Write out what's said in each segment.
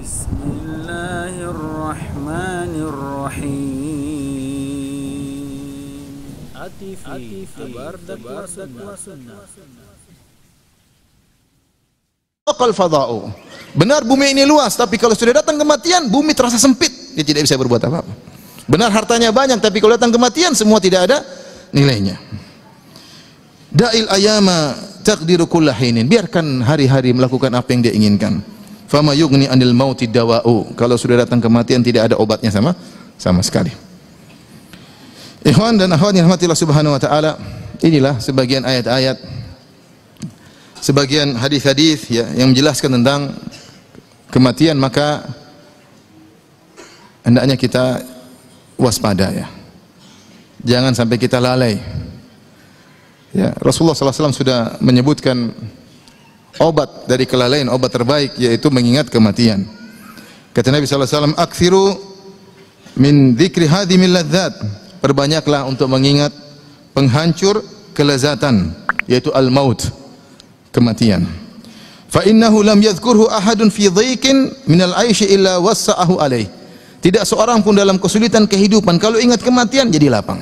Bismillahirrahmanirrahim. ATV kabar dakwah sunnah. Fadha'u. Benar bumi ini luas, tapi kalau sudah datang kematian, bumi terasa sempit. Dia tidak bisa berbuat apa-apa. Benar hartanya banyak, tapi kalau datang kematian, semua tidak ada nilainya. Da'il ayama taqdiru kullahinin. Biarkan hari-hari melakukan apa yang dia inginkan. Fama yughni anil mauti dawa'u. Kalau sudah datang kematian, tidak ada obatnya sama sekali. Ikhwan dan akhwat yang rahmatillah subhanahu wa ta'ala, inilah sebagian ayat-ayat, sebagian hadis-hadis ya, yang menjelaskan tentang kematian. Maka hendaknya kita waspada ya. Jangan sampai kita lalai. Ya, Rasulullah SAW sudah menyebutkan obat dari kelalaian, obat terbaik yaitu mengingat kematian. Kata Nabi SAW, "Aktsiru min dzikri hadhimil ladzat." Perbanyaklah untuk mengingat penghancur kelezatan, yaitu al-maut, kematian. Fa innahu lam yadhkurhu ahadun fi dhaiqin minal 'aishi illa wassa'ahu alaih. Tidak seorang pun dalam kesulitan kehidupan kalau ingat kematian jadi lapang.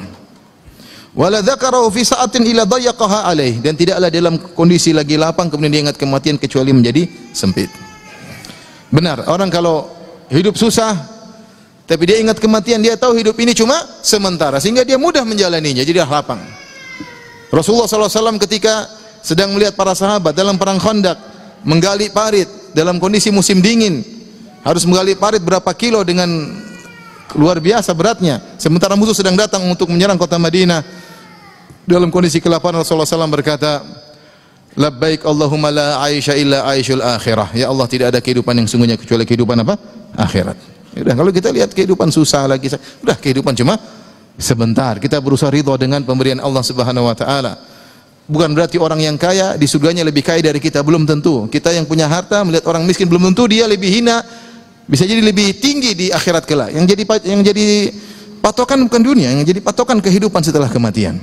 Wala dzakarahu fi sa'atin illa dayyaqaha alaih, dan tidaklah dalam kondisi lagi lapang kemudian dia ingat kematian kecuali menjadi sempit. Benar, orang kalau hidup susah tapi dia ingat kematian, dia tahu hidup ini cuma sementara sehingga dia mudah menjalaninya, jadi lapang. Rasulullah SAW ketika sedang melihat para sahabat dalam perang Khandaq menggali parit dalam kondisi musim dingin, harus menggali parit berapa kilo dengan luar biasa beratnya, sementara musuh sedang datang untuk menyerang kota Madinah. Dalam kondisi kelaparan Rasulullah SAW berkata, labbaik Allahumma la aisha illa aishul akhirah. Ya Allah, tidak ada kehidupan yang sungguhnya kecuali kehidupan apa? Akhirat. Udah, kalau kita lihat kehidupan susah lagi, udah kehidupan cuma sebentar. Kita berusaha ridha dengan pemberian Allah Subhanahu wa taala. Bukan berarti orang yang kaya di surganya lebih kaya dari kita, belum tentu. Kita yang punya harta melihat orang miskin, belum tentu dia lebih hina, bisa jadi lebih tinggi di akhirat kelak. Yang jadi patokan bukan dunia, yang jadi patokan kehidupan setelah kematian.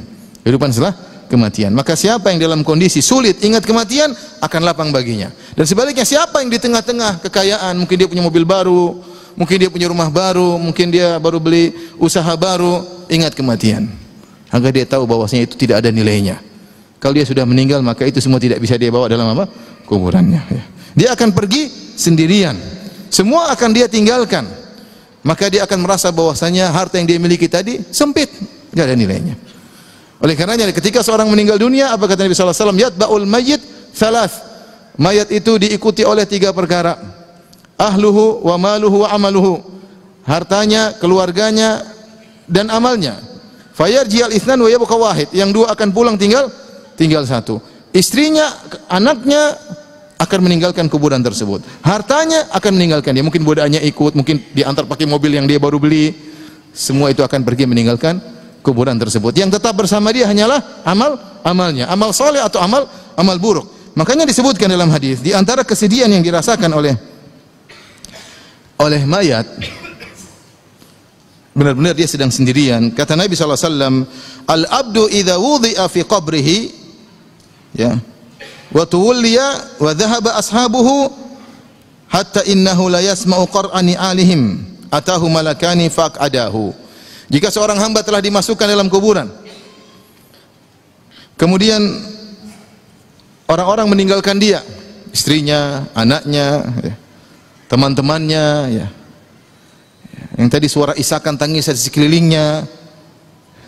Kehidupan setelah kematian. Maka siapa yang dalam kondisi sulit ingat kematian, akan lapang baginya. Dan sebaliknya, siapa yang di tengah-tengah kekayaan, mungkin dia punya mobil baru, mungkin dia punya rumah baru, mungkin dia baru beli usaha baru, ingat kematian, agar dia tahu bahwasanya itu tidak ada nilainya. Kalau dia sudah meninggal, maka itu semua tidak bisa dia bawa dalam apa? Kuburannya. Dia akan pergi sendirian. Semua akan dia tinggalkan. Maka dia akan merasa bahwasanya harta yang dia miliki tadi sempit, tidak ada nilainya. Oleh karenanya ketika seorang meninggal dunia, apa kata Nabi sallallahu alaihi wasallam? Yatba'ul mayyit salas. Mayat itu diikuti oleh 3 perkara. Ahluhu wa maluhu wa amaluhu. Hartanya, keluarganya dan amalnya. Fayarji'al itsnan wa yabqa wahid. Yang 2 akan pulang, tinggal 1. Istrinya, anaknya akan meninggalkan kuburan tersebut. Hartanya akan meninggalkan dia. Mungkin budaknya ikut, mungkin diantar pakai mobil yang dia baru beli. Semua itu akan pergi meninggalkan kuburan tersebut. Yang tetap bersama dia hanyalah amalnya, amal soleh atau amal buruk. Makanya disebutkan dalam hadis, di antara kesedihan yang dirasakan oleh mayat, benar-benar dia sedang sendirian. Kata Nabi SAW, al-abdu idha wudhi'a fi qabrihi, ya, wa tuwulliya wa dhahaba ashabuhu hatta innahu la yasma'u qar'ani alihim atahu malakani faq'adahu. Jika seorang hamba telah dimasukkan dalam kuburan, kemudian orang-orang meninggalkan dia, istrinya, anaknya, ya, teman-temannya, ya, yang tadi suara isakan tangis di sekelilingnya,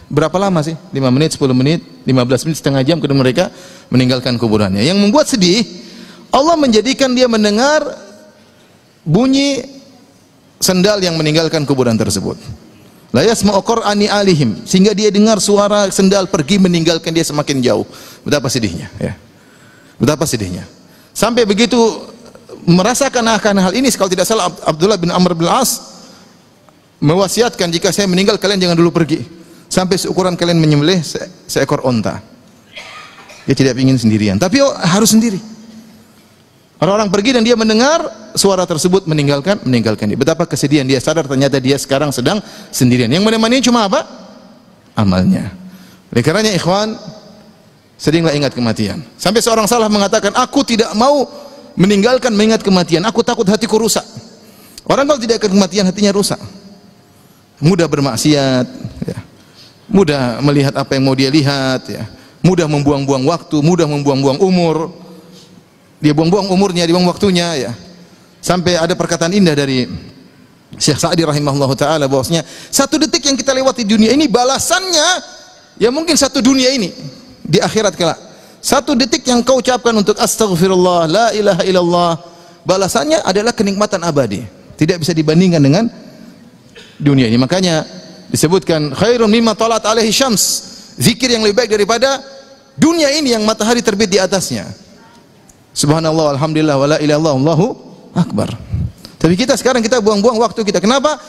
berapa lama sih? 5 menit, 10 menit, 15 menit, setengah jam, kemudian mereka meninggalkan kuburannya. Yang membuat sedih, Allah menjadikan dia mendengar bunyi sendal yang meninggalkan kuburan tersebut. La yasma'u qur'ani alihim, sehingga dia dengar suara sendal pergi meninggalkan dia semakin jauh. Betapa sedihnya, ya. Betapa sedihnya. Sampai begitu merasakan akan hal ini, kalau tidak salah Abdullah bin Amr bin As mewasiatkan, jika saya meninggal kalian jangan dulu pergi sampai seukuran kalian menyembelih seekor onta. Dia tidak ingin sendirian, tapi harus sendiri. Orang-orang pergi dan dia mendengar suara tersebut meninggalkan dia. Betapa kesedihan dia, sadar ternyata dia sekarang sedang sendirian. Yang menemani cuma apa? Amalnya. Oleh karenanya ikhwan, seringlah ingat kematian. Sampai seorang salah mengatakan, aku tidak mau meninggalkan mengingat kematian. Aku takut hatiku rusak. Orang kalau tidak akan kematian hatinya rusak. Mudah bermaksiat, ya. Mudah melihat apa yang mau dia lihat, ya. Mudah membuang-buang waktu, mudah membuang-buang umur. Dia buang-buang umurnya, dia buang waktunya, ya. Sampai ada perkataan indah dari Syekh Sa'di rahimahullah ta'ala bahwasanya 1 detik yang kita lewati di dunia ini balasannya ya mungkin 1 dunia ini di akhirat kelak. 1 detik yang kau ucapkan untuk astaghfirullah, la ilaha illallah, balasannya adalah kenikmatan abadi. Tidak bisa dibandingkan dengan dunia ini. Makanya disebutkan khairun mimma talat alaihi syams, zikir yang lebih baik daripada dunia ini yang matahari terbit di atasnya. Subhanallah, alhamdulillah, wa la ilaha illallah, Allahu akbar. Tapi kita sekarang kita buang-buang waktu kita. Kenapa?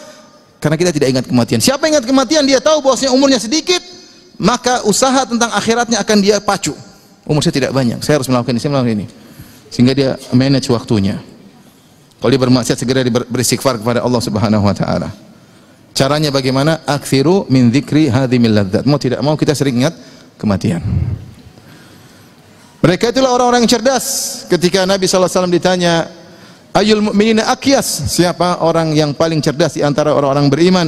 Karena kita tidak ingat kematian. Siapa ingat kematian, dia tahu bahwasanya umurnya sedikit, maka usaha tentang akhiratnya akan dia pacu. Umur saya tidak banyak, saya harus melakukan ini, saya melakukan ini. Sehingga dia manage waktunya. Kalau dia bermaksiat, segera beristighfar kepada Allah Subhanahu wa taala. Caranya bagaimana? Aktsiru min dzikri hadhimil ladzat. Mau tidak mau kita sering ingat kematian. Mereka itulah orang-orang yang cerdas. Ketika Nabi sallallahu alaihi wasallam ditanya, "Ayyul mu'minina aqyas?" Siapa orang yang paling cerdas di antara orang-orang beriman?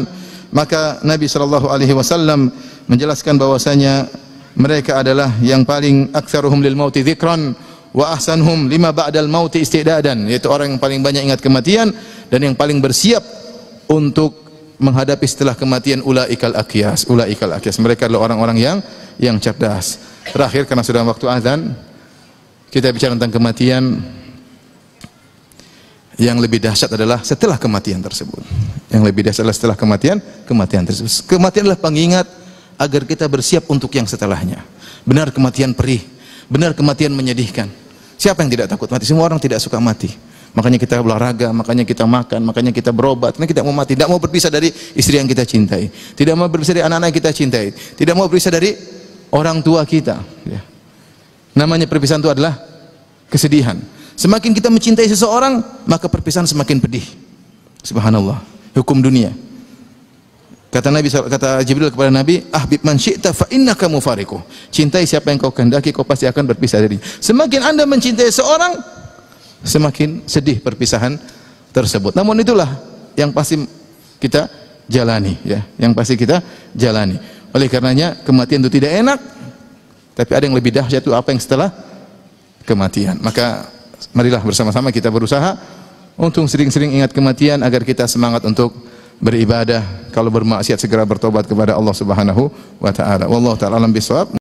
Maka Nabi sallallahu alaihi wasallam menjelaskan bahwasanya mereka adalah yang paling aktsaruhum lil mauti dzikran wa ahsanuhum lima ba'dal mauti istidadan, yaitu orang yang paling banyak ingat kematian dan yang paling bersiap untuk menghadapi setelah kematian. Ulaikal aqyas, ulaikal aqyas. Mereka adalah orang-orang yang cerdas. Terakhir, karena sudah waktu azan, kita bicara tentang kematian. Yang lebih dahsyat adalah setelah kematian tersebut. Yang lebih dahsyat adalah setelah kematian tersebut. Kematian adalah pengingat agar kita bersiap untuk yang setelahnya. Benar kematian perih, benar kematian menyedihkan. Siapa yang tidak takut mati? Semua orang tidak suka mati. Makanya kita olahraga, makanya kita makan, makanya kita berobat. Karena kita mau mati, tidak mau berpisah dari istri yang kita cintai, tidak mau berpisah dari anak-anak yang kita cintai, tidak mau berpisah dari orang tua kita. Ya. Namanya perpisahan itu adalah kesedihan. Semakin kita mencintai seseorang, maka perpisahan semakin pedih. Subhanallah, hukum dunia. Kata Jibril kepada Nabi, "Ahbib man syi'ta fa innaka mufariquh." Cintai siapa yang kau kehendaki, kau pasti akan berpisah darinya. Semakin Anda mencintai seorang, semakin sedih perpisahan tersebut. Namun itulah yang pasti kita jalani, ya, yang pasti kita jalani. Oleh karenanya kematian itu tidak enak, tapi ada yang lebih dahsyat, itu apa yang setelah kematian. Maka marilah bersama-sama kita berusaha untuk sering-sering ingat kematian agar kita semangat untuk beribadah. Kalau bermaksiat segera bertobat kepada Allah Subhanahu wa taala. Wallahu taala alam bisawab.